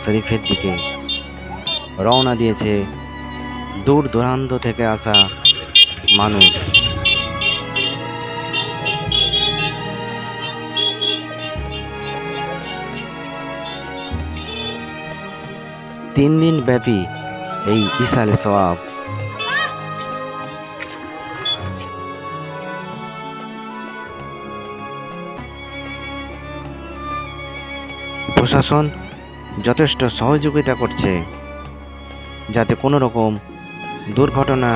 শরীফের দিকে রওনা দিয়েছে দূর দূরান্ত থেকে আসা মানুষ। তিন দিন ব্যাপী এই ইসালে সওয়াব প্রশাসন যথেষ্ট সহযোগিতা করছে যাতে কোনো রকম দুর্ঘটনা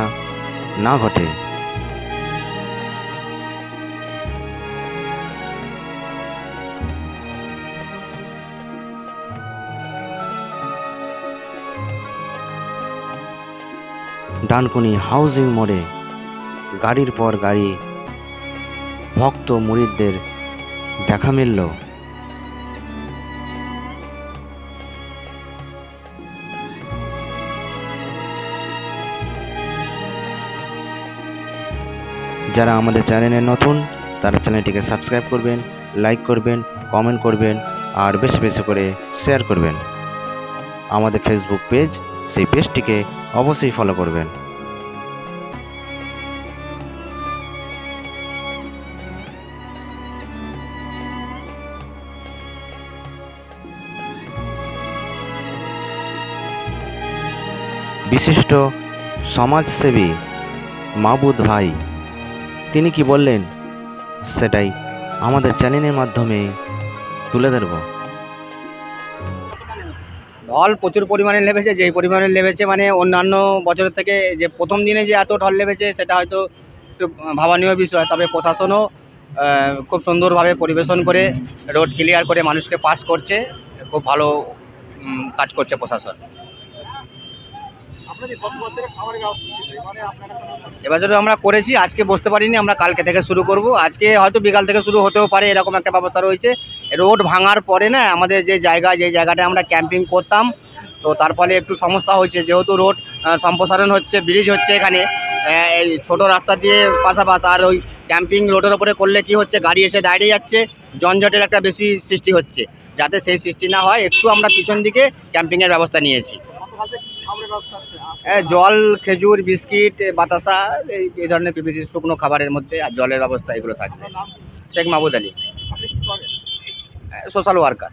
না ঘটে। ডানকুনি হাউজিং মোড়ে গাড়ির পর গাড়ি ভক্ত মুরিদদের দেখা মিলল। যারা আমাদের চ্যানেলে নতুন তারা চ্যানেলটিকে সাবস্ক্রাইব করবেন, লাইক করবেন, কমেন্ট করবেন আর বেশি বেশি করে শেয়ার করবেন। আমাদের ফেসবুক পেজ, সেই পেজটিকে অবশ্যই ফলো করবেন। বিশিষ্ট সমাজসেবী মাহবুব ভাই তিনি কি বললেন সেটাই আমাদের চ্যানেলের মাধ্যমে তুলে ধরব। ঢল প্রচুর পরিমাণে নেমেছে, যেই পরিমাণে নেমেছে মানে অন্যান্য বছরের থেকে যে প্রথম দিনে যে এত ঢল নেমেছে সেটা হয়তো একটু ভাবানীয় বিষয়। তবে প্রশাসনও খুব সুন্দরভাবে পরিবেশন করে রোড ক্লিয়ার করে মানুষকে পাস করছে, খুব ভালো কাজ করছে প্রশাসন। এবছরও আমরা করেছি, আজকে বসতে পারিনি, আমরা কালকে থেকে শুরু করব। আজকে হয়তো বিকাল থেকে শুরু হতেও পারে, এরকম একটা ব্যবস্থা রয়েছে। রোড ভাঙার পরে না আমাদের যে জায়গাটা আমরা ক্যাম্পিং করতাম, তো তার ফলে একটু সমস্যা হয়েছে। যেহেতু রোড সম্প্রসারণ হচ্ছে, ব্রিজ হচ্ছে এখানে, এই ছোটো রাস্তা দিয়ে পাশাপাশি, আর ওই ক্যাম্পিং রোডের ওপরে করলে কি হচ্ছে, গাড়ি এসে দাঁড়িয়ে যাচ্ছে, যানজটের একটা বেশি সৃষ্টি হচ্ছে। যাতে সেই সৃষ্টি না হয় একটু আমরা পিছন দিকে ক্যাম্পিংয়ের ব্যবস্থা নিয়েছি। জল, খেজুর, বিস্কিট, বাতাসা, এই ধরনের বিভিন্ন শুকনো খাবারের মধ্যে আর জলের ব্যবস্থা এগুলো থাকবে। শেখ মাহবুব আলী, সোশ্যাল ওয়ার্কার।